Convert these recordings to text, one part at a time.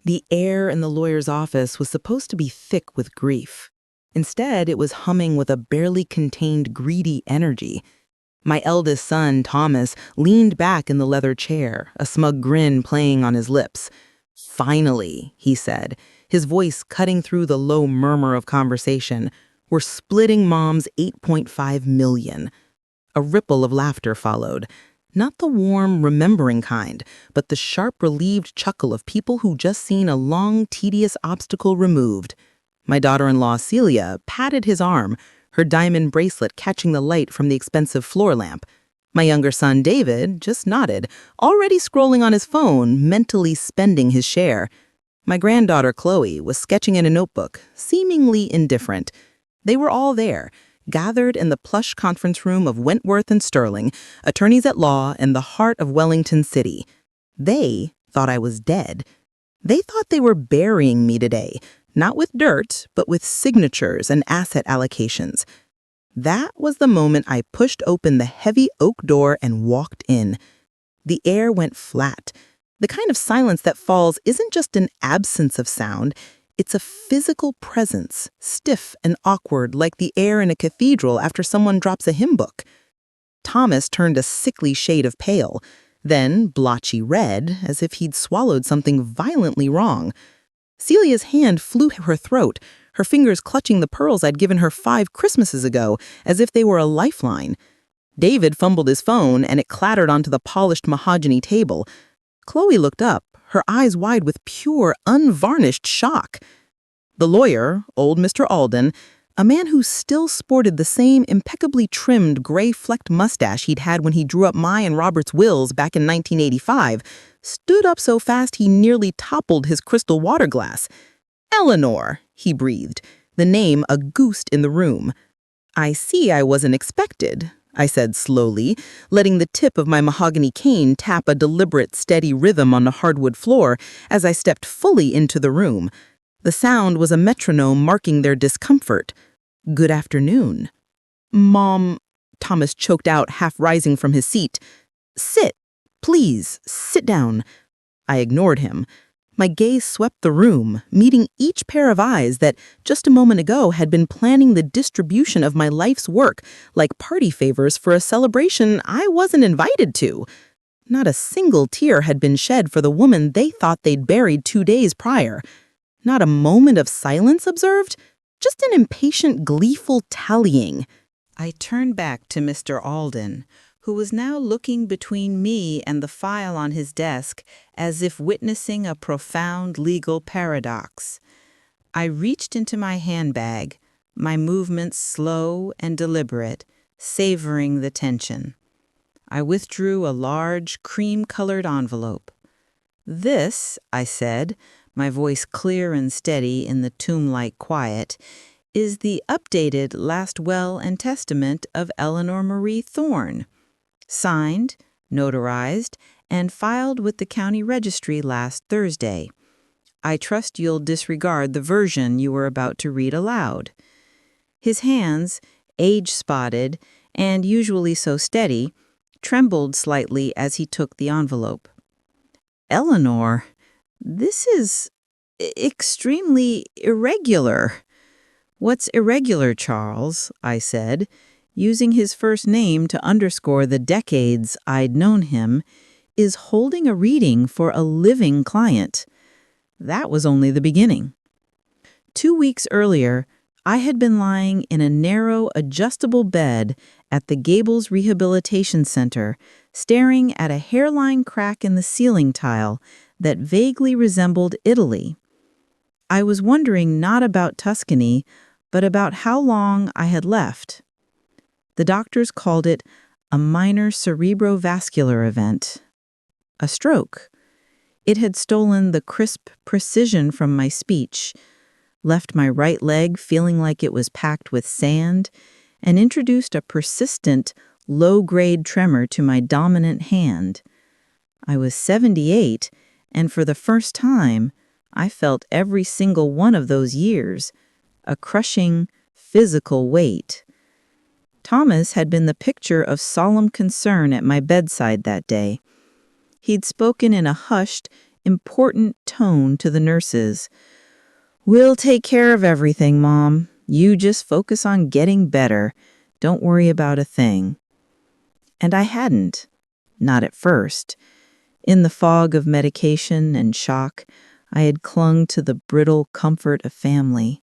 The air in the lawyer's office was supposed to be thick with grief. Instead, it was humming with a barely contained greedy energy. My eldest son, Thomas, leaned back in the leather chair, a smug grin playing on his lips. "Finally," he said, his voice cutting through the low murmur of conversation, "we're splitting Mom's $8.5 million." A ripple of laughter followed. Not the warm, remembering kind, but the sharp, relieved chuckle of people who just seen a long, tedious obstacle removed. My daughter-in-law, Celia, patted his arm, her diamond bracelet catching the light from the expensive floor lamp. My younger son, David, just nodded, already scrolling on his phone, mentally spending his share. My granddaughter, Chloe, was sketching in a notebook, seemingly indifferent. They were all there, gathered in the plush conference room of Wentworth and Sterling, attorneys at law in the heart of Wellington City. They thought I was dead. They thought they were burying me today, not with dirt, but with signatures and asset allocations. That was the moment I pushed open the heavy oak door and walked in. The air went flat. The kind of silence that falls isn't just an absence of sound, it's a physical presence, stiff and awkward like the air in a cathedral after someone drops a hymn book. Thomas turned a sickly shade of pale, then blotchy red, as if he'd swallowed something violently wrong. Celia's hand flew to her throat, her fingers clutching the pearls I'd given her 5 Christmases ago, as if they were a lifeline. David fumbled his phone, and it clattered onto the polished mahogany table. Chloe looked up, her eyes wide with pure, unvarnished shock. The lawyer, old Mr. Alden, a man who still sported the same impeccably trimmed gray-flecked mustache he'd had when he drew up my and Robert's wills back in 1985, stood up so fast he nearly toppled his crystal water glass. "Eleanor," he breathed, the name a ghost in the room. "I see I wasn't expected," I said slowly, letting the tip of my mahogany cane tap a deliberate, steady rhythm on the hardwood floor as I stepped fully into the room. The sound was a metronome marking their discomfort. "Good afternoon." "Mom," Thomas choked out, half rising from his seat. "Sit. Please, sit down." I ignored him. My gaze swept the room, meeting each pair of eyes that, just a moment ago, had been planning the distribution of my life's work like party favors for a celebration I wasn't invited to. Not a single tear had been shed for the woman they thought they'd buried 2 days prior. Not a moment of silence observed, just an impatient, gleeful tallying. I turned back to Mr. Alden, who was now looking between me and the file on his desk as if witnessing a profound legal paradox. I reached into my handbag, my movements slow and deliberate, savoring the tension. I withdrew a large, cream-colored envelope. "This," I said, my voice clear and steady in the tomb-like quiet, "is the updated last will and testament of Eleanor Marie Thorne. Signed, notarized, and filed with the county registry last Thursday. I trust you'll disregard the version you were about to read aloud." His hands, age-spotted and usually so steady, trembled slightly as he took the envelope. "Eleanor, this is extremely irregular." "What's irregular, Charles?" I said, using his first name to underscore the decades I'd known him, "is holding a reading for a living client." That was only the beginning. 2 weeks earlier, I had been lying in a narrow, adjustable bed at the Gables Rehabilitation Center, staring at a hairline crack in the ceiling tile that vaguely resembled Italy. I was wondering not about Tuscany, but about how long I had left. The doctors called it a minor cerebrovascular event, a stroke. It had stolen the crisp precision from my speech, left my right leg feeling like it was packed with sand, and introduced a persistent, low-grade tremor to my dominant hand. I was 78, and for the first time, I felt every single one of those years, a crushing, physical weight. Thomas had been the picture of solemn concern at my bedside that day. He'd spoken in a hushed, important tone to the nurses. "We'll take care of everything, Mom. You just focus on getting better. Don't worry about a thing." And I hadn't. Not at first. In the fog of medication and shock, I had clung to the brittle comfort of family.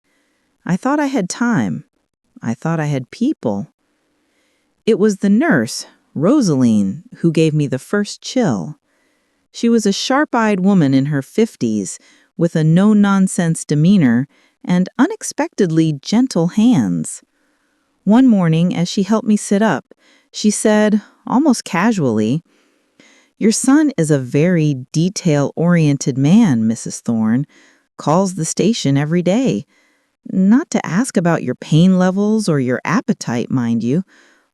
I thought I had time. I thought I had people. It was the nurse, Rosaline, who gave me the first chill. She was a sharp-eyed woman in her 50s, with a no-nonsense demeanor and unexpectedly gentle hands. One morning, as she helped me sit up, she said, almost casually, "Your son is a very detail-oriented man, Mrs. Thorne. Calls the station every day. Not to ask about your pain levels or your appetite, mind you.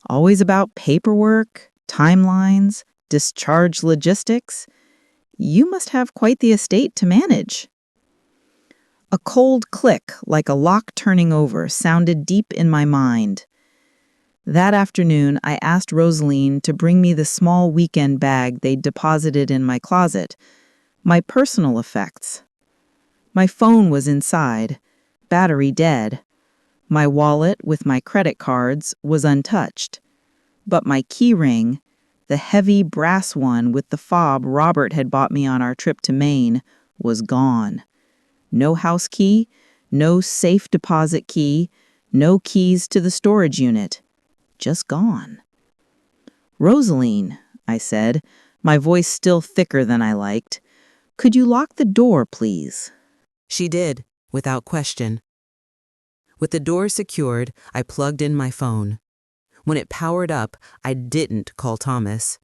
Always about paperwork, timelines, discharge logistics. You must have quite the estate to manage." A cold click, like a lock turning over, sounded deep in my mind. That afternoon, I asked Rosaline to bring me the small weekend bag they'd deposited in my closet, my personal effects. My phone was inside, battery dead. My wallet with my credit cards was untouched. But my key ring, the heavy brass one with the fob Robert had bought me on our trip to Maine, was gone. No house key, no safe deposit key, no keys to the storage unit. Just gone. "Rosaline," I said, my voice still thicker than I liked, "could you lock the door, please?" She did, without question. With the door secured, I plugged in my phone. When it powered up, I didn't call Thomas.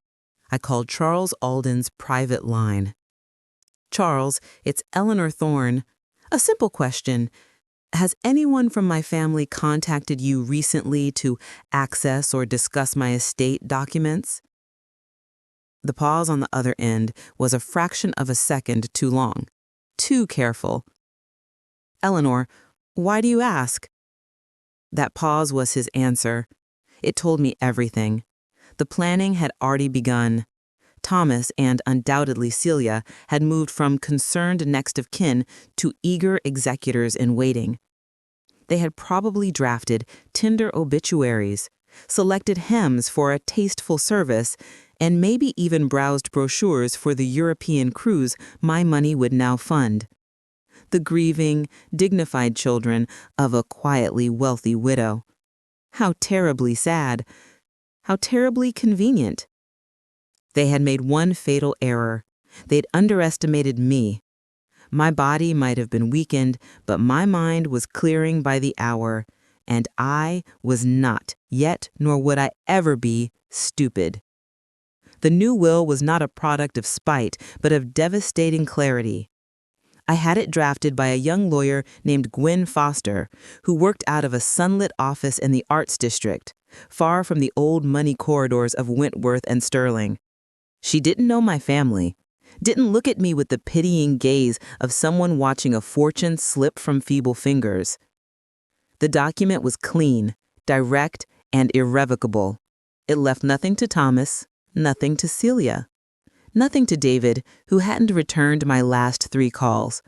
I called Charles Alden's private line. "Charles, it's Eleanor Thorne. A simple question. Has anyone from my family contacted you recently to access or discuss my estate documents?" The pause on the other end was a fraction of a second too long, too careful. "Eleanor, why do you ask?" That pause was his answer. It told me everything. The planning had already begun. Thomas and undoubtedly Celia had moved from concerned next of kin to eager executors in waiting. They had probably drafted tender obituaries, selected hymns for a tasteful service, and maybe even browsed brochures for the European cruise my money would now fund. The grieving, dignified children of a quietly wealthy widow. How terribly sad. How terribly convenient. They had made one fatal error. They'd underestimated me. My body might have been weakened, but my mind was clearing by the hour, and I was not, yet nor would I ever be, stupid. The new will was not a product of spite, but of devastating clarity. I had it drafted by a young lawyer named Gwen Foster, who worked out of a sunlit office in the Arts District, far from the old money corridors of Wentworth and Sterling. She didn't know my family, didn't look at me with the pitying gaze of someone watching a fortune slip from feeble fingers. The document was clean, direct, and irrevocable. It left nothing to Thomas, nothing to Celia. Nothing to David, who hadn't returned my last 3 calls.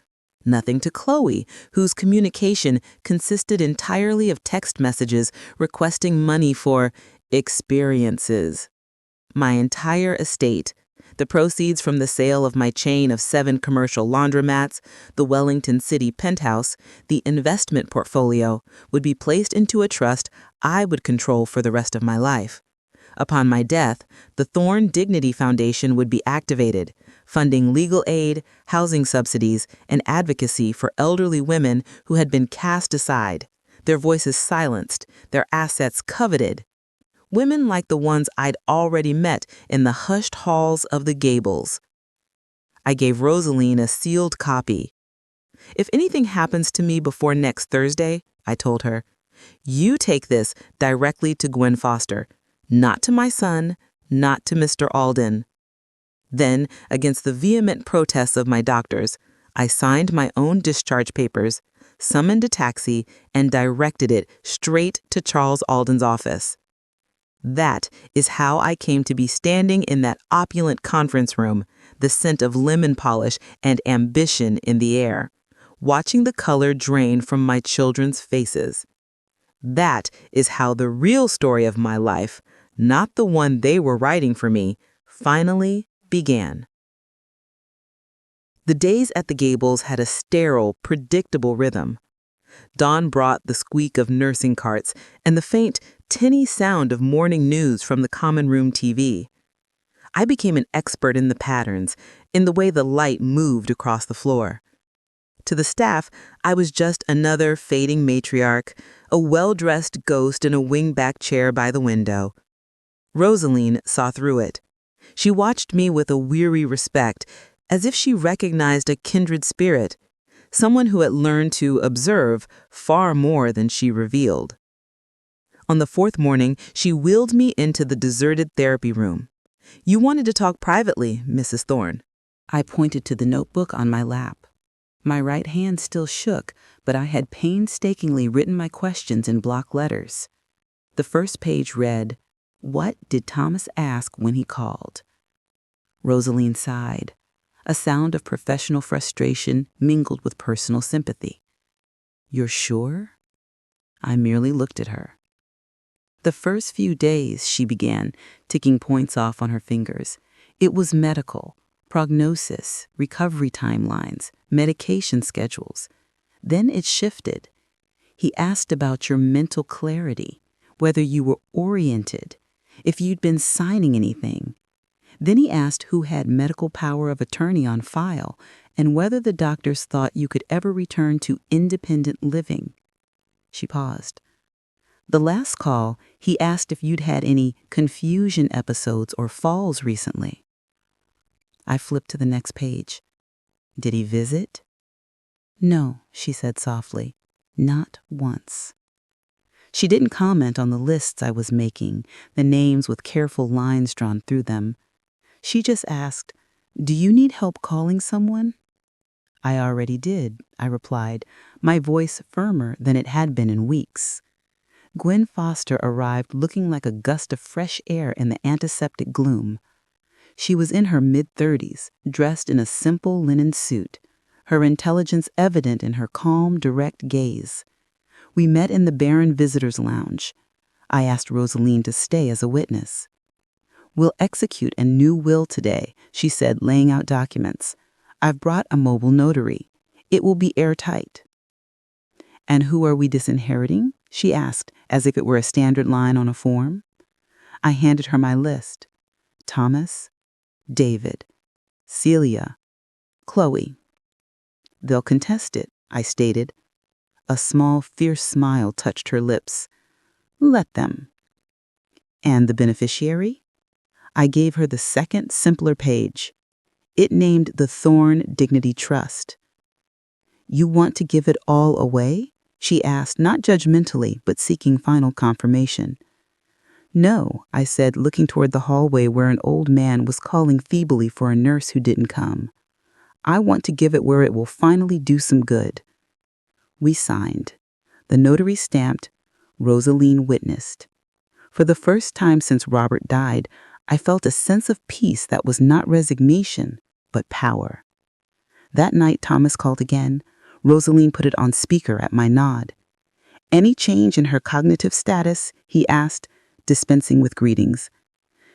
Nothing to Chloe, whose communication consisted entirely of text messages requesting money for experiences. My entire estate, the proceeds from the sale of my chain of 7 commercial laundromats, the Wellington City penthouse, the investment portfolio, would be placed into a trust I would control for the rest of my life. Upon my death, the Thorne Dignity Foundation would be activated, funding legal aid, housing subsidies, and advocacy for elderly women who had been cast aside, their voices silenced, their assets coveted. Women like the ones I'd already met in the hushed halls of the Gables. I gave Rosaline a sealed copy. "If anything happens to me before next Thursday," I told her, "you take this directly to Gwen Foster. Not to my son, not to Mr. Alden." Then, against the vehement protests of my doctors, I signed my own discharge papers, summoned a taxi, and directed it straight to Charles Alden's office. That is how I came to be standing in that opulent conference room, the scent of lemon polish and ambition in the air, watching the color drain from my children's faces. That is how the real story of my life, not the one they were writing for me, finally began. The days at the Gables had a sterile, predictable rhythm. Dawn brought the squeak of nursing carts and the faint, tinny sound of morning news from the common room TV. I became an expert in the patterns, in the way the light moved across the floor. To the staff, I was just another fading matriarch, a well-dressed ghost in a wing-back chair by the window. Rosaline saw through it. She watched me with a weary respect, as if she recognized a kindred spirit, someone who had learned to observe far more than she revealed. On the fourth morning, she wheeled me into the deserted therapy room. "You wanted to talk privately, Mrs. Thorne." I pointed to the notebook on my lap. My right hand still shook, but I had painstakingly written my questions in block letters. The first page read, "What did Thomas ask when he called?" Rosaline sighed, a sound of professional frustration mingled with personal sympathy. "You're sure?" I merely looked at her. "The first few days," she began, ticking points off on her fingers. "It was medical, prognosis, recovery timelines, medication schedules. Then it shifted. He asked about your mental clarity, whether you were oriented, if you'd been signing anything. Then he asked who had medical power of attorney on file and whether the doctors thought you could ever return to independent living." She paused. "The last call, he asked if you'd had any confusion episodes or falls recently." I flipped to the next page. "Did he visit?" "No," she said softly, "not once." She didn't comment on the lists I was making, the names with careful lines drawn through them. She just asked, "Do you need help calling someone?" "I already did," I replied, my voice firmer than it had been in weeks. Gwen Foster arrived looking like a gust of fresh air in the antiseptic gloom. She was in her mid-30s, dressed in a simple linen suit, her intelligence evident in her calm, direct gaze. We met in the Barron Visitors Lounge. I asked Rosaline to stay as a witness. "We'll execute a new will today," she said, laying out documents. "I've brought a mobile notary. It will be airtight." "And who are we disinheriting?" she asked, as if it were a standard line on a form. I handed her my list. Thomas, David, Celia, Chloe. "They'll contest it," I stated. A small, fierce smile touched her lips. "Let them." "And the beneficiary?" I gave her the second, simpler page. It named the Thorne Dignity Trust. "You want to give it all away?" she asked, not judgmentally, but seeking final confirmation. "No," I said, looking toward the hallway where an old man was calling feebly for a nurse who didn't come. "I want to give it where it will finally do some good." We signed. The notary stamped. Rosaline witnessed. For the first time since Robert died, I felt a sense of peace that was not resignation, but power. That night Thomas called again. Rosaline put it on speaker at my nod. "Any change in her cognitive status?" he asked, dispensing with greetings.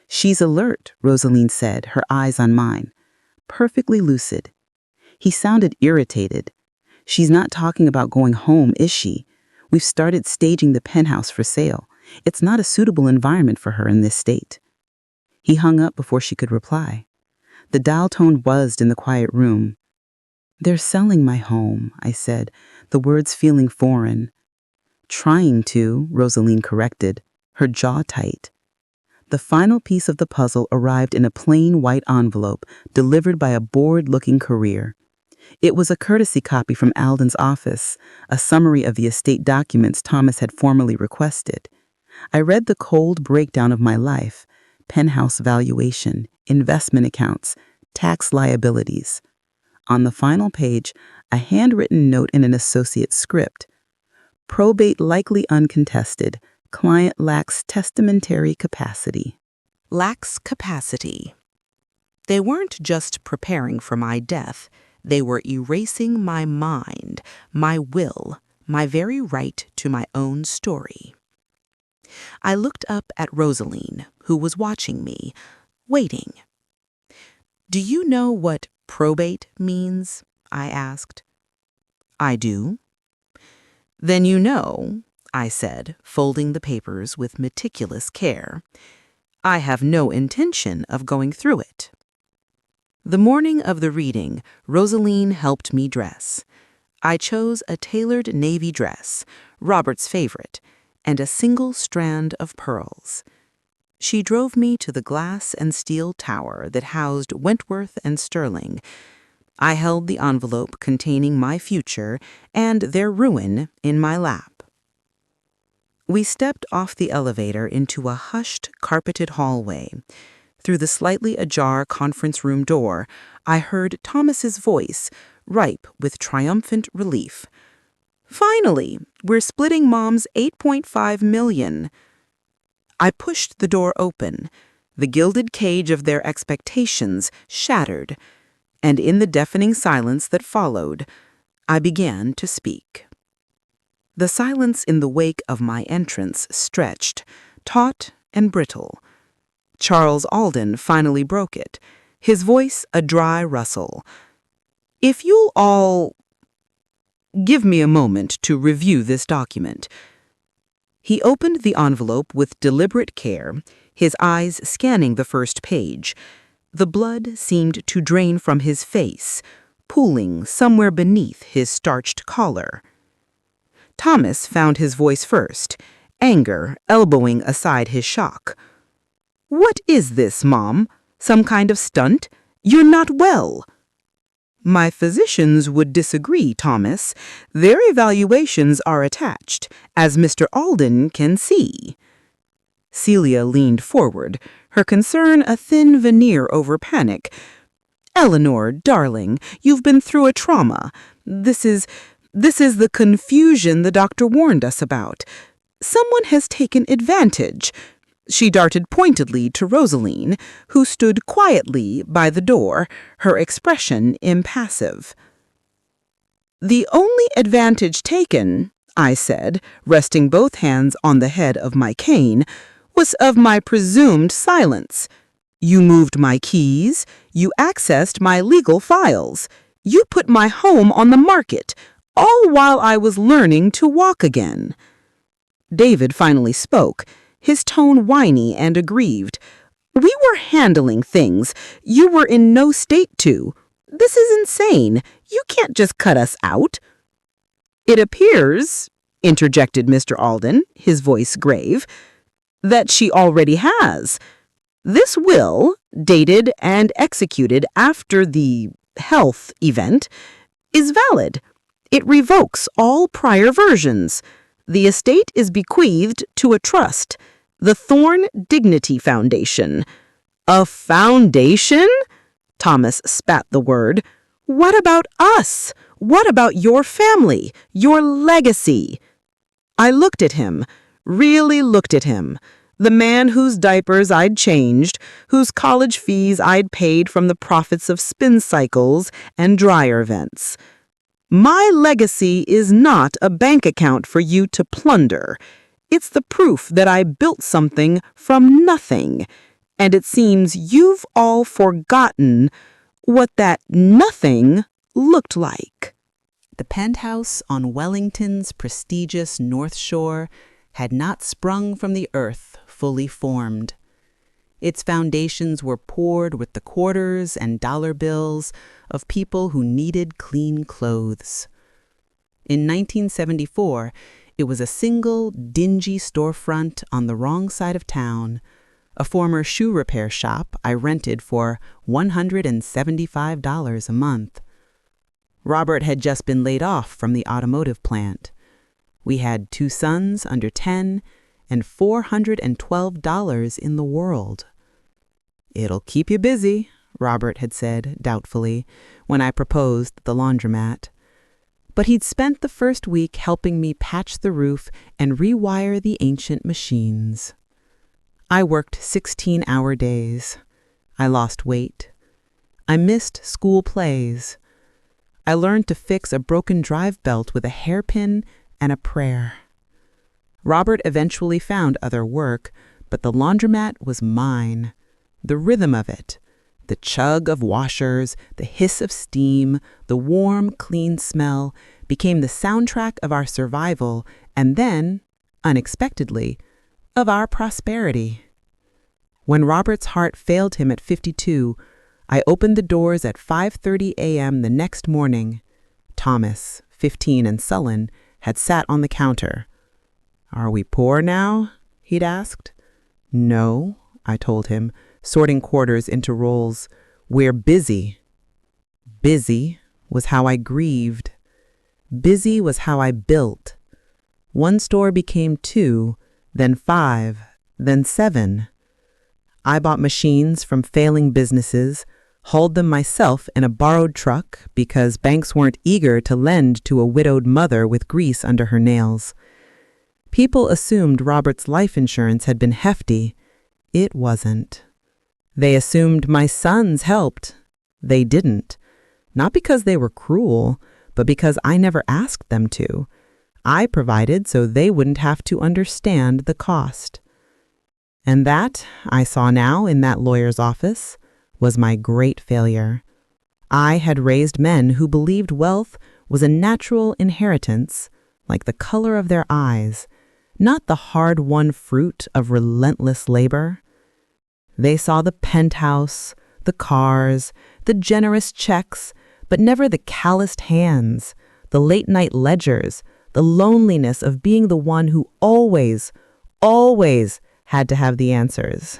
"She's alert," Rosaline said, her eyes on mine. "Perfectly lucid." He sounded irritated. "She's not talking about going home, is she? We've started staging the penthouse for sale. It's not a suitable environment for her in this state." He hung up before she could reply. The dial tone buzzed in the quiet room. "They're selling my home," I said, the words feeling foreign. "Trying to," Rosaline corrected, her jaw tight. The final piece of the puzzle arrived in a plain white envelope delivered by a bored-looking courier. It was a courtesy copy from Alden's office, a summary of the estate documents Thomas had formally requested. I read the cold breakdown of my life: penthouse valuation, investment accounts, tax liabilities. On the final page, a handwritten note in an associate's script. "Probate likely uncontested. Client lacks testamentary capacity." Lacks capacity. They weren't just preparing for my death. They were erasing my mind, my will, my very right to my own story. I looked up at Rosaline, who was watching me, waiting. "Do you know what probate means?" I asked. "I do." "Then you know," I said, folding the papers with meticulous care, "I have no intention of going through it." The morning of the reading, Rosaline helped me dress. I chose a tailored navy dress, Robert's favorite, and a single strand of pearls. She drove me to the glass and steel tower that housed Wentworth and Sterling. I held the envelope containing my future and their ruin in my lap. We stepped off the elevator into a hushed, carpeted hallway. Through the slightly ajar conference room door, I heard Thomas's voice, ripe with triumphant relief. "Finally, we're splitting Mom's $8.5 million." I pushed the door open. The gilded cage of their expectations shattered, and in the deafening silence that followed, I began to speak. The silence in the wake of my entrance stretched, taut and brittle. Charles Alden finally broke it, his voice a dry rustle. "If you'll all give me a moment to review this document." He opened the envelope with deliberate care, his eyes scanning the first page. The blood seemed to drain from his face, pooling somewhere beneath his starched collar. Thomas found his voice first, anger elbowing aside his shock. "What is this, Mom? Some kind of stunt? You're not well." "My physicians would disagree, Thomas. Their evaluations are attached, as Mr. Alden can see." Celia leaned forward, her concern a thin veneer over panic. "Eleanor, darling, you've been through a trauma. This is the confusion the doctor warned us about. Someone has taken advantage." She darted pointedly to Rosaline, who stood quietly by the door, her expression impassive. "The only advantage taken," I said, resting both hands on the head of my cane, "was of my presumed silence. You moved my keys, you accessed my legal files, you put my home on the market, all while I was learning to walk again." David finally spoke, his tone whiny and aggrieved. "We were handling things you were in no state to. This is insane. You can't just cut us out." "It appears," interjected Mr. Alden, his voice grave, "that she already has. This will, dated and executed after the health event, is valid. It revokes all prior versions. The estate is bequeathed to a trust, the Thorne Dignity Foundation." "A foundation?" Thomas spat the word. "What about us? What about your family, your legacy?" I looked at him, really looked at him, the man whose diapers I'd changed, whose college fees I'd paid from the profits of spin cycles and dryer vents. "My legacy is not a bank account for you to plunder. It's the proof that I built something from nothing, and it seems you've all forgotten what that nothing looked like." The penthouse on Wellington's prestigious North Shore had not sprung from the earth fully formed. Its foundations were poured with the quarters and dollar bills of people who needed clean clothes. In 1974, it was a single, dingy storefront on the wrong side of town, a former shoe repair shop I rented for $175 a month. Robert had just been laid off from the automotive plant. We had 2 sons under 10 and $412 in the world. "It'll keep you busy," Robert had said doubtfully when I proposed the laundromat. But he'd spent the first week helping me patch the roof and rewire the ancient machines. I worked 16-hour days. I lost weight. I missed school plays. I learned to fix a broken drive belt with a hairpin and a prayer. Robert eventually found other work, but the laundromat was mine. The rhythm of it, the chug of washers, the hiss of steam, the warm, clean smell, became the soundtrack of our survival and then, unexpectedly, of our prosperity. When Robert's heart failed him at 52, I opened the doors at 5:30 a.m. the next morning. Thomas, 15 and sullen, had sat on the counter. "Are we poor now?" he'd asked. "No," I told him, sorting quarters into rolls. "We're busy." Busy was how I grieved. Busy was how I built. One store became 2, then 5, then 7. I bought machines from failing businesses, hauled them myself in a borrowed truck because banks weren't eager to lend to a widowed mother with grease under her nails. People assumed Robert's life insurance had been hefty. It wasn't. They assumed my sons helped. They didn't. Not because they were cruel, but because I never asked them to. I provided so they wouldn't have to understand the cost. And that, I saw now in that lawyer's office, was my great failure. I had raised men who believed wealth was a natural inheritance, like the color of their eyes, not the hard-won fruit of relentless labor. They saw the penthouse, the cars, the generous checks, but never the calloused hands, the late-night ledgers, the loneliness of being the one who always had to have the answers.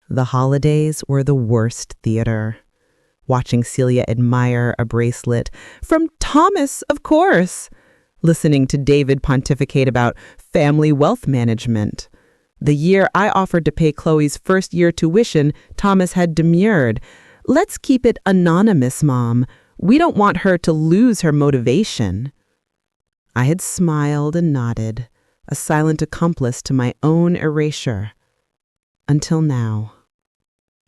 The holidays were the worst theater. Watching Celia admire a bracelet, from Thomas, of course. Listening to David pontificate about family wealth management. The year I offered to pay Chloe's first-year tuition, Thomas had demurred. "Let's keep it anonymous, Mom. We don't want her to lose her motivation." I had smiled and nodded, a silent accomplice to my own erasure. Until now.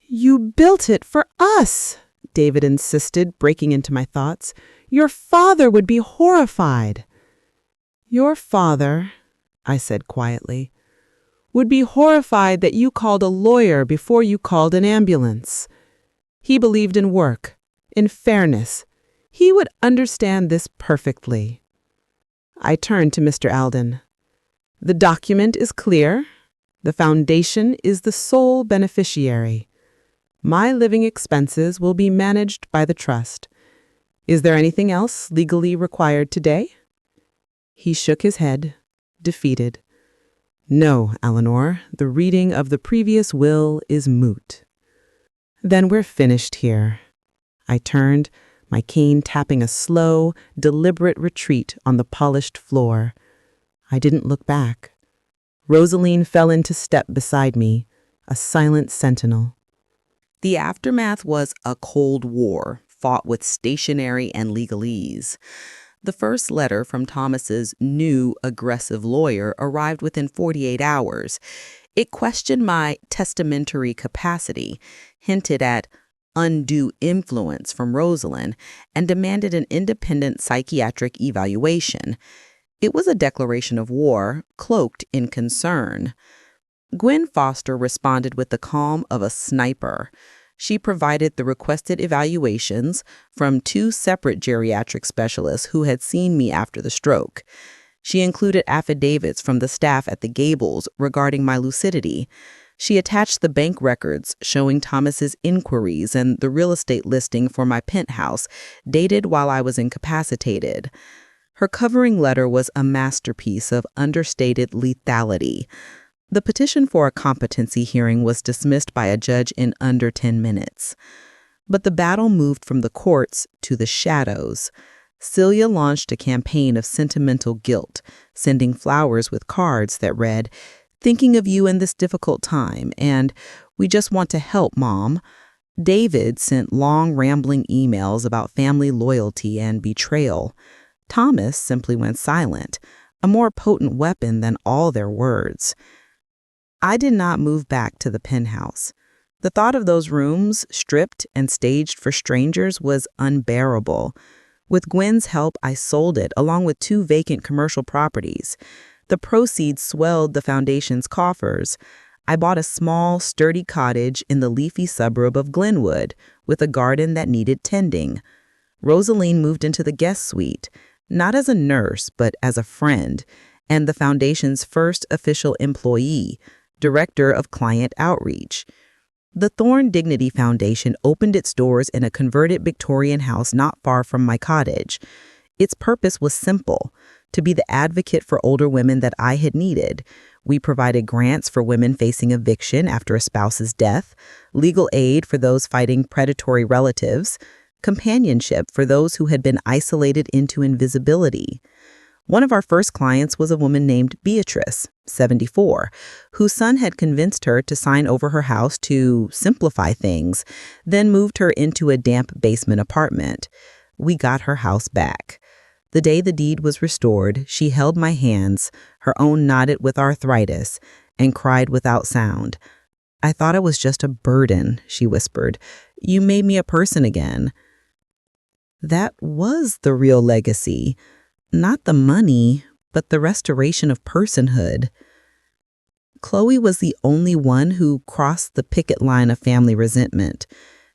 "You built it for us," David insisted, breaking into my thoughts. "Your father would be horrified." "Your father," I said quietly, "would be horrified that you called a lawyer before you called an ambulance. He believed in work, in fairness. He would understand this perfectly." I turned to Mr. Alden. "The document is clear. The foundation is the sole beneficiary. My living expenses will be managed by the trust. Is there anything else legally required today?" He shook his head, defeated. "No, Eleanor, the reading of the previous will is moot." "Then we're finished here." I turned, my cane tapping a slow, deliberate retreat on the polished floor. I didn't look back. Rosaline fell into step beside me, a silent sentinel. The aftermath was a Cold War, fought with stationery and legalese. The first letter from Thomas's new aggressive lawyer arrived within 48 hours. It questioned my testamentary capacity, hinted at undue influence from Rosalind, and demanded an independent psychiatric evaluation. It was a declaration of war, cloaked in concern. Gwen Foster responded with the calm of a sniper. She provided the requested evaluations from 2 separate geriatric specialists who had seen me after the stroke. She included affidavits from the staff at the Gables regarding my lucidity. She attached the bank records showing Thomas's inquiries and the real estate listing for my penthouse, dated while I was incapacitated. Her covering letter was a masterpiece of understated lethality. The petition for a competency hearing was dismissed by a judge in under 10 minutes. But the battle moved from the courts to the shadows. Celia launched a campaign of sentimental guilt, sending flowers with cards that read, "Thinking of you in this difficult time," and "We just want to help, Mom." David sent long, rambling emails about family loyalty and betrayal. Thomas simply went silent, a more potent weapon than all their words. I did not move back to the penthouse. The thought of those rooms, stripped and staged for strangers, was unbearable. With Gwen's help, I sold it, along with 2 vacant commercial properties. The proceeds swelled the foundation's coffers. I bought a small, sturdy cottage in the leafy suburb of Glenwood, with a garden that needed tending. Rosaline moved into the guest suite, not as a nurse, but as a friend, and the foundation's first official employee, director of client outreach. The Thorne Dignity Foundation opened its doors in a converted Victorian house not far from my cottage. Its purpose was simple: to be the advocate for older women that I had needed. We provided grants for women facing eviction after a spouse's death, legal aid for those fighting predatory relatives, companionship for those who had been isolated into invisibility. One of our first clients was a woman named Beatrice, 74, whose son had convinced her to sign over her house to simplify things, then moved her into a damp basement apartment. We got her house back. The day the deed was restored, she held my hands, her own knotted with arthritis, and cried without sound. "I thought I was just a burden," she whispered. "You made me a person again." That was the real legacy. Not the money, but the restoration of personhood. Chloe was the only one who crossed the picket line of family resentment.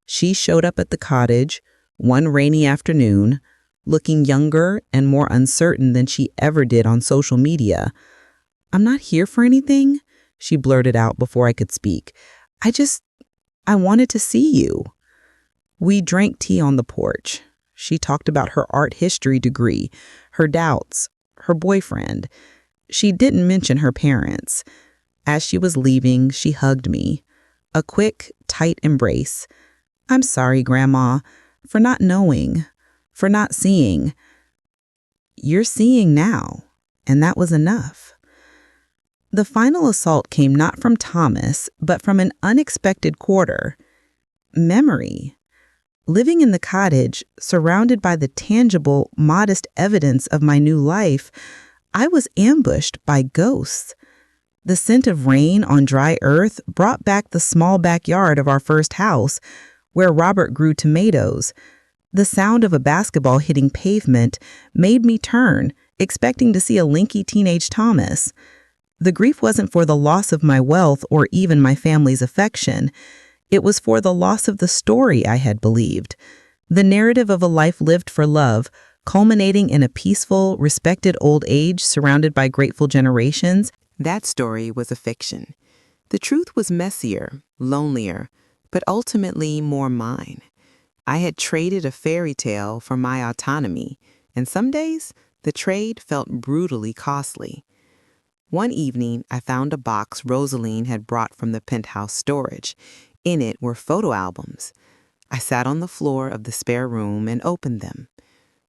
She showed up at the cottage one rainy afternoon, looking younger and more uncertain than she ever did on social media. "I'm not here for anything," she blurted out before I could speak. I wanted to see you." We drank tea on the porch. She talked about her art history degree, her doubts, her boyfriend. She didn't mention her parents. As she was leaving, she hugged me. A quick, tight embrace. "I'm sorry, Grandma, for not knowing, for not seeing." "You're seeing now, and that was enough." The final assault came not from Thomas, but from an unexpected quarter. Memory. Living in the cottage, surrounded by the tangible, modest evidence of my new life, I was ambushed by ghosts. The scent of rain on dry earth brought back the small backyard of our first house, where Robert grew tomatoes. The sound of a basketball hitting pavement made me turn, expecting to see a lanky teenage Thomas. The grief wasn't for the loss of my wealth or even my family's affection. It was for the loss of the story I had believed, the narrative of a life lived for love, culminating in a peaceful, respected old age surrounded by grateful generations. That story was a fiction. The truth was messier, lonelier, but ultimately more mine. I had traded a fairy tale for my autonomy, and some days the trade felt brutally costly. One evening, I found a box Rosaline had brought from the penthouse storage. In it were photo albums. I sat on the floor of the spare room and opened them.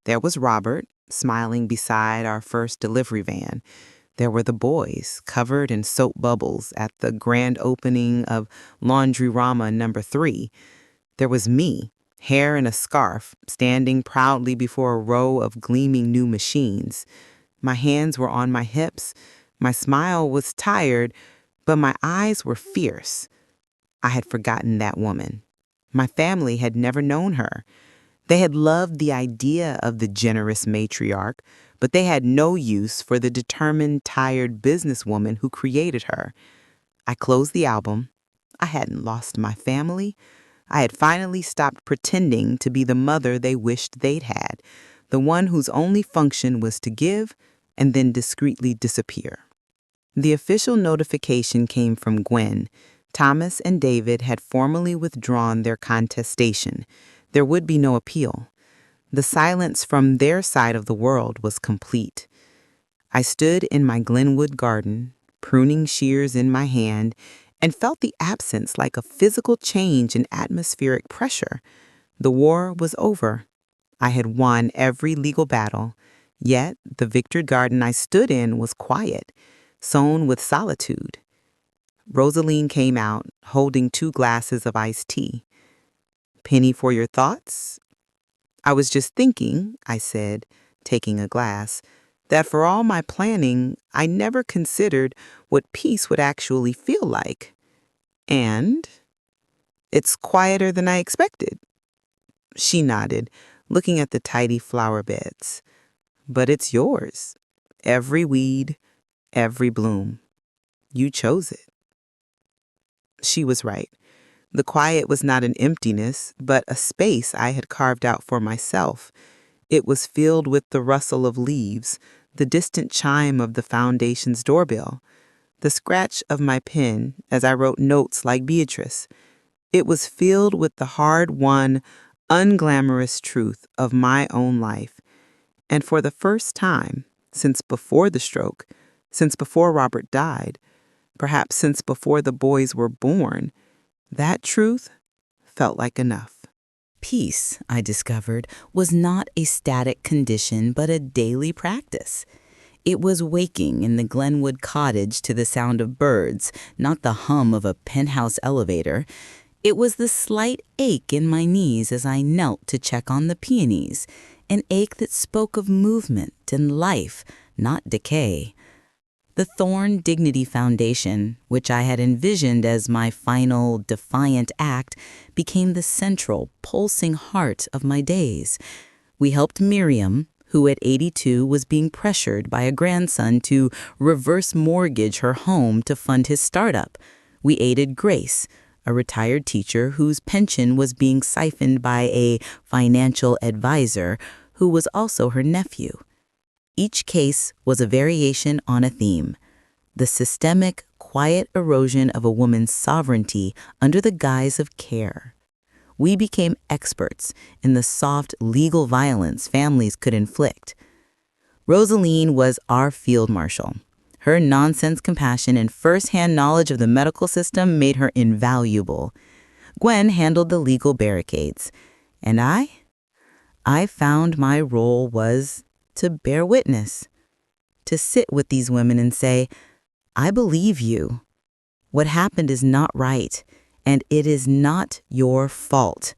There was Robert, smiling beside our first delivery van. There were the boys, covered in soap bubbles at the grand opening of Laundryrama number 3. There was me, hair in a scarf, standing proudly before a row of gleaming new machines. My hands were on my hips. My smile was tired, but my eyes were fierce. I had forgotten that woman. My family had never known her. They had loved the idea of the generous matriarch, but they had no use for the determined, tired businesswoman who created her. I closed the album. I hadn't lost my family. I had finally stopped pretending to be the mother they wished they'd had, the one whose only function was to give and then discreetly disappear. The official notification came from Gwen. Thomas and David had formally withdrawn their contestation. There would be no appeal. The silence from their side of the world was complete. I stood in my Glenwood garden, pruning shears in my hand, and felt the absence like a physical change in atmospheric pressure. The war was over. I had won every legal battle, yet the victory garden I stood in was quiet, sown with solitude. Rosaline came out, holding 2 glasses of iced tea. "Penny for your thoughts?" "I was just thinking," I said, taking a glass, "that for all my planning, I never considered what peace would actually feel like." "And?" It's quieter than I expected. She nodded, looking at the tidy flower beds. But it's yours. Every weed, every bloom. You chose it. She was right. The quiet was not an emptiness, but a space I had carved out for myself. It was filled with the rustle of leaves, the distant chime of the foundation's doorbell, the scratch of my pen as I wrote notes like Beatrice. It was filled with the hard-won, unglamorous truth of my own life. And for the first time, since before the stroke, since before Robert died, perhaps since before the boys were born, that truth felt like enough. Peace, I discovered, was not a static condition but a daily practice. It was waking in the Glenwood cottage to the sound of birds, not the hum of a penthouse elevator. It was the slight ache in my knees as I knelt to check on the peonies, an ache that spoke of movement and life, not decay. The Thorn Dignity Foundation, which I had envisioned as my final, defiant act, became the central, pulsing heart of my days. We helped Miriam, who at 82 was being pressured by a grandson to reverse mortgage her home to fund his startup. We aided Grace, a retired teacher whose pension was being siphoned by a financial advisor who was also her nephew. Each case was a variation on a theme: the systemic, quiet erosion of a woman's sovereignty under the guise of care. We became experts in the soft legal violence families could inflict. Rosaline was our field marshal. Her nonsense compassion and first-hand knowledge of the medical system made her invaluable. Gwen handled the legal barricades. And I found my role was to bear witness, to sit with these women and say, I believe you. What happened is not right, and it is not your fault.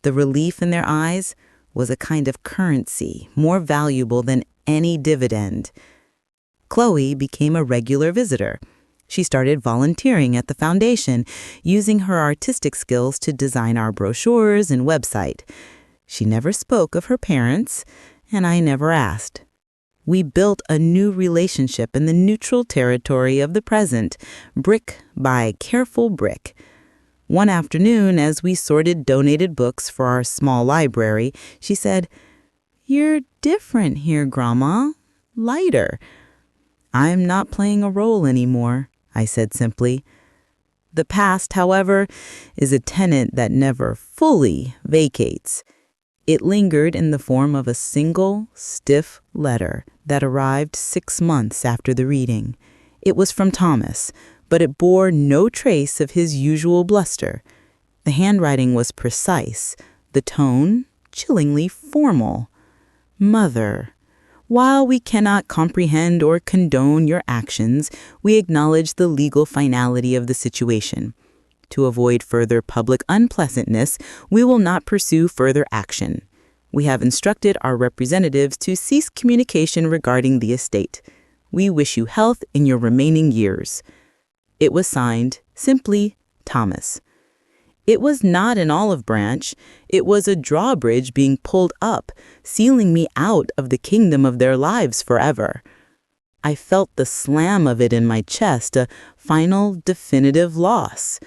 The relief in their eyes was a kind of currency more valuable than any dividend. Chloe became a regular visitor. She started volunteering at the foundation, using her artistic skills to design our brochures and website. She never spoke of her parents, and I never asked. We built a new relationship in the neutral territory of the present, brick by careful brick. One afternoon, as we sorted donated books for our small library, she said, "You're different here, Grandma. Lighter." "I'm not playing a role anymore," I said simply. The past, however, is a tenant that never fully vacates. It lingered in the form of a single, stiff letter that arrived 6 months after the reading. It was from Thomas, but it bore no trace of his usual bluster. The handwriting was precise, the tone chillingly formal. "Mother, while we cannot comprehend or condone your actions, we acknowledge the legal finality of the situation. To avoid further public unpleasantness, we will not pursue further action. We have instructed our representatives to cease communication regarding the estate. We wish you health in your remaining years." It was signed simply Thomas. It was not an olive branch. It was a drawbridge being pulled up, sealing me out of the kingdom of their lives forever. I felt the slam of it in my chest, a final, definitive loss.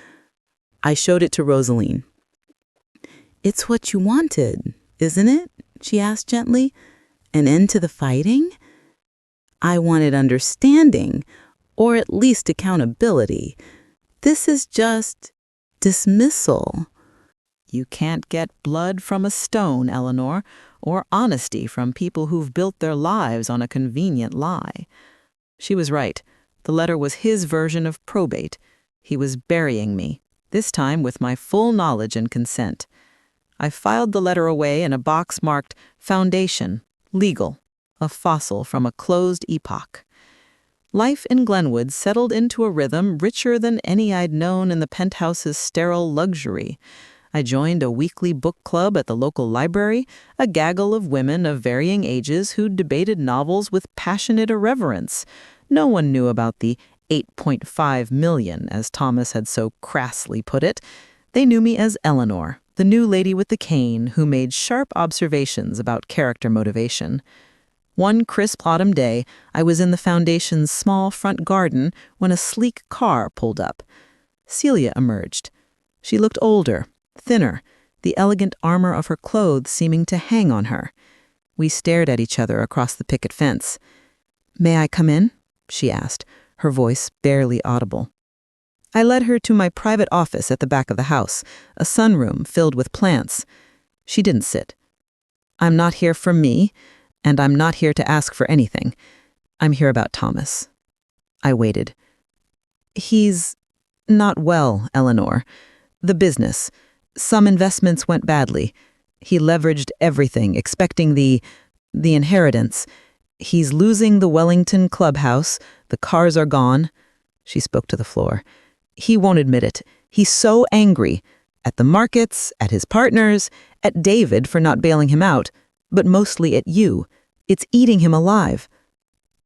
I showed it to Rosaline. "It's what you wanted, isn't it?" she asked gently. "An end to the fighting?" "I wanted understanding, or at least accountability. This is just dismissal." You can't get blood from a stone, Eleanor, or honesty from people who've built their lives on a convenient lie. She was right. The letter was his version of probate. He was burying me, this time with my full knowledge and consent. I filed the letter away in a box marked Foundation, Legal, a fossil from a closed epoch. Life in Glenwood settled into a rhythm richer than any I'd known in the penthouse's sterile luxury. I joined a weekly book club at the local library, a gaggle of women of varying ages who debated novels with passionate irreverence. No one knew about the 8.5 million, as Thomas had so crassly put it. They knew me as Eleanor, the new lady with the cane who made sharp observations about character motivation. One crisp autumn day, I was in the Foundation's small front garden when a sleek car pulled up. Celia emerged. She looked older, thinner, the elegant armor of her clothes seeming to hang on her. We stared at each other across the picket fence. "May I come in?" she asked, her voice barely audible. I led her to my private office at the back of the house, a sunroom filled with plants. She didn't sit. "I'm not here for me, and I'm not here to ask for anything. I'm here about Thomas." I waited. "He's not well, Eleanor. The business. Some investments went badly. He leveraged everything, expecting the inheritance. He's losing the Wellington clubhouse. The cars are gone." She spoke to the floor. "He won't admit it. He's so angry. At the markets, at his partners, at David for not bailing him out, but mostly at you. It's eating him alive."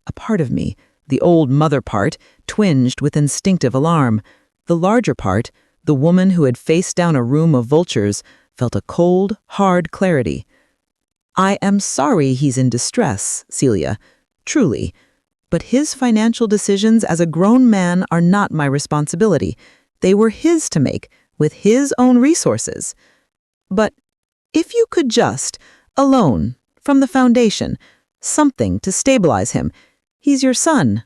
A part of me, the old mother part, twinged with instinctive alarm. The larger part, the woman who had faced down a room of vultures, felt a cold, hard clarity. "I am sorry he's in distress, Celia, truly. But his financial decisions as a grown man are not my responsibility. They were his to make, with his own resources. But if you could just, alone, from the Foundation, something to stabilize him. He's your son."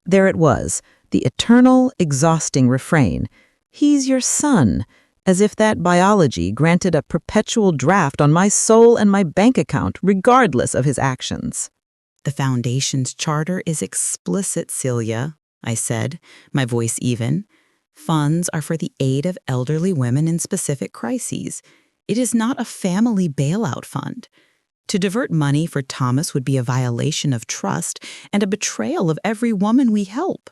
There it was, the eternal, exhausting refrain. "He's your son," as if that biology granted a perpetual draft on my soul and my bank account, regardless of his actions. "The Foundation's charter is explicit, Celia," I said, my voice even. "Funds are for the aid of elderly women in specific crises. It is not a family bailout fund. To divert money for Thomas would be a violation of trust and a betrayal of every woman we help."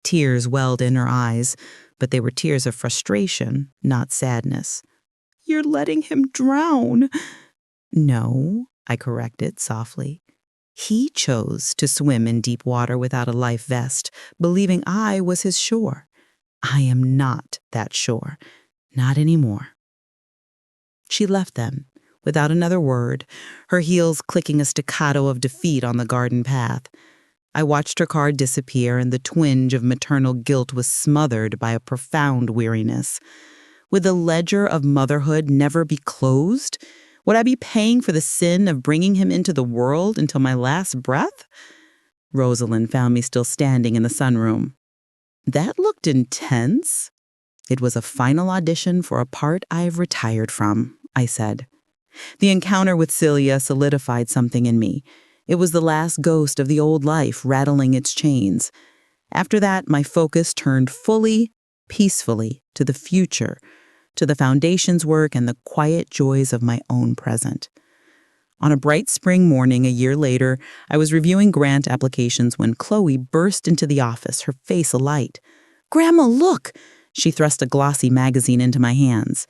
Tears welled in her eyes, but they were tears of frustration, not sadness. "You're letting him drown." "No," I corrected softly. "He chose to swim in deep water without a life vest, believing I was his shore. I am not that shore. Not anymore." She left them, without another word, her heels clicking a staccato of defeat on the garden path. I watched her car disappear, and the twinge of maternal guilt was smothered by a profound weariness. Would the ledger of motherhood never be closed? Would I be paying for the sin of bringing him into the world until my last breath? Rosalind found me still standing in the sunroom. "That looked intense." "It was a final audition for a part I've retired from," I said. The encounter with Celia solidified something in me. It was the last ghost of the old life rattling its chains. After that, my focus turned fully, peacefully to the future, to the Foundation's work and the quiet joys of my own present. On a bright spring morning a year later, I was reviewing grant applications when Chloe burst into the office, her face alight. "Grandma, look!" She thrust a glossy magazine into my hands.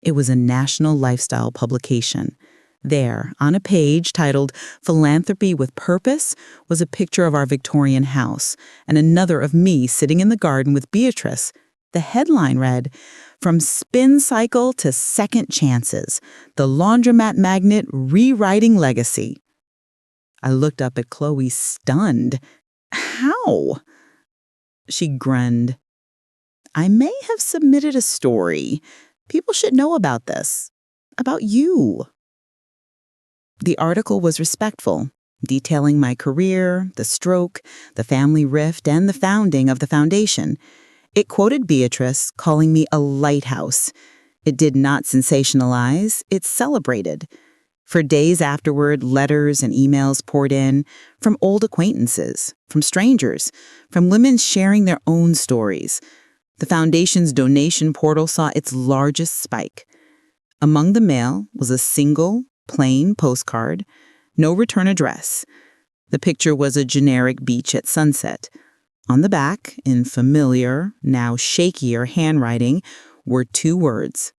It was a national lifestyle publication. There, on a page titled "Philanthropy with Purpose," was a picture of our Victorian house and another of me sitting in the garden with Beatrice. The headline read, "From Spin Cycle to Second Chances, the Laundromat Magnet Rewriting Legacy." I looked up at Chloe, stunned. "How?" She grinned. "I may have submitted a story. People should know about this. About you." The article was respectful, detailing my career, the stroke, the family rift, and the founding of the Foundation. It quoted Beatrice, calling me a lighthouse. It did not sensationalize, it celebrated. For days afterward, letters and emails poured in, from old acquaintances, from strangers, from women sharing their own stories. The Foundation's donation portal saw its largest spike. Among the mail was a single, plain postcard, no return address. The picture was a generic beach at sunset. On the back, in familiar, now shakier handwriting, were 2 words.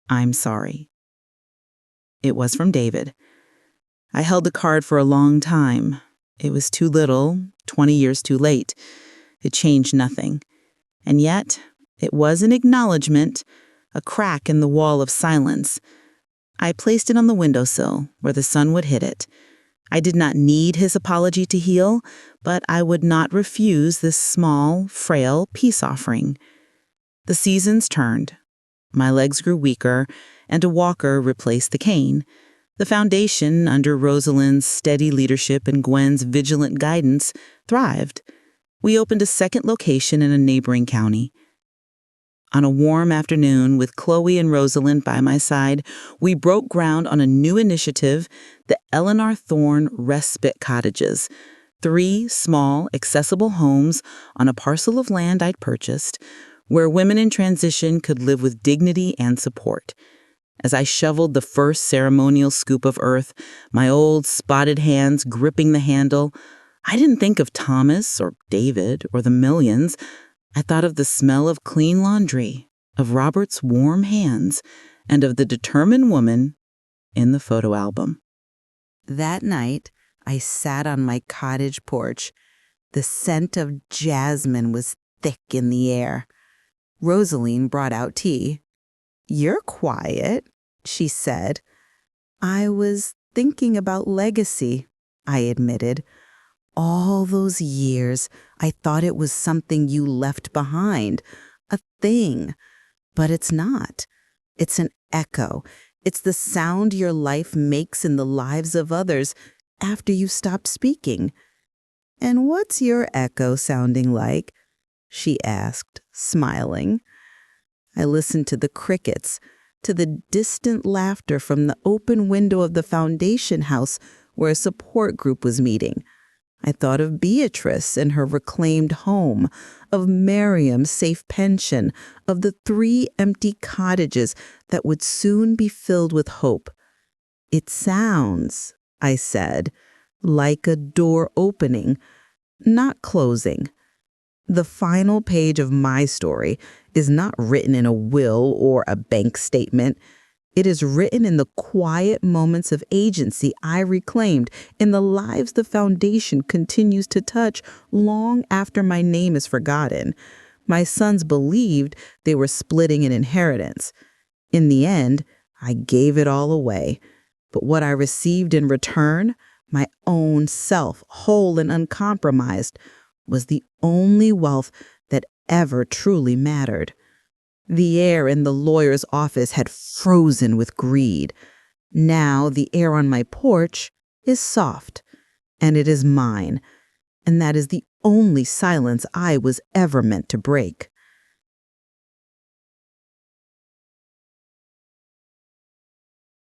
"I'm sorry." It was from David. I held the card for a long time. It was too little, 20 years too late. It changed nothing. And yet, It was an acknowledgement, a crack in the wall of silence. I placed it on the windowsill where the sun would hit it. I did not need his apology to heal, but I would not refuse this small, frail peace offering. The seasons turned. My legs grew weaker, and a walker replaced the cane. The foundation, under Rosalind's steady leadership and Gwen's vigilant guidance, thrived. We opened a second location in a neighboring county. On a warm afternoon, with Chloe and Rosalind by my side, we broke ground on a new initiative, the Eleanor Thorne Respite Cottages, 3 small, accessible homes on a parcel of land I'd purchased, where women in transition could live with dignity and support. As I shoveled the first ceremonial scoop of earth, my old spotted hands gripping the handle, I didn't think of Thomas or David or the millions. I thought of the smell of clean laundry, of Robert's warm hands, and of the determined woman in the photo album. That night, I sat on my cottage porch. The scent of jasmine was thick in the air. Rosaline brought out tea. "You're quiet," she said. "I was thinking about legacy," I admitted. "All those years, I thought it was something you left behind, a thing. But it's not. It's an echo. It's the sound your life makes in the lives of others after you stop speaking." "And what's your echo sounding like?" she asked, smiling. I listened to the crickets, to the distant laughter from the open window of the foundation house where a support group was meeting. I thought of Beatrice and her reclaimed home, of Miriam's safe pension, of the 3 empty cottages that would soon be filled with hope. "It sounds," I said, "like a door opening, not closing." The final page of my story is not written in a will or a bank statement. It is written in the quiet moments of agency I reclaimed, in the lives the foundation continues to touch long after my name is forgotten. My sons believed they were splitting an inheritance. In the end, I gave it all away. But what I received in return, my own self, whole and uncompromised, was the only wealth that ever truly mattered. The air in the lawyer's office had frozen with greed. Now the air on my porch is soft, and it is mine, and that is the only silence I was ever meant to break.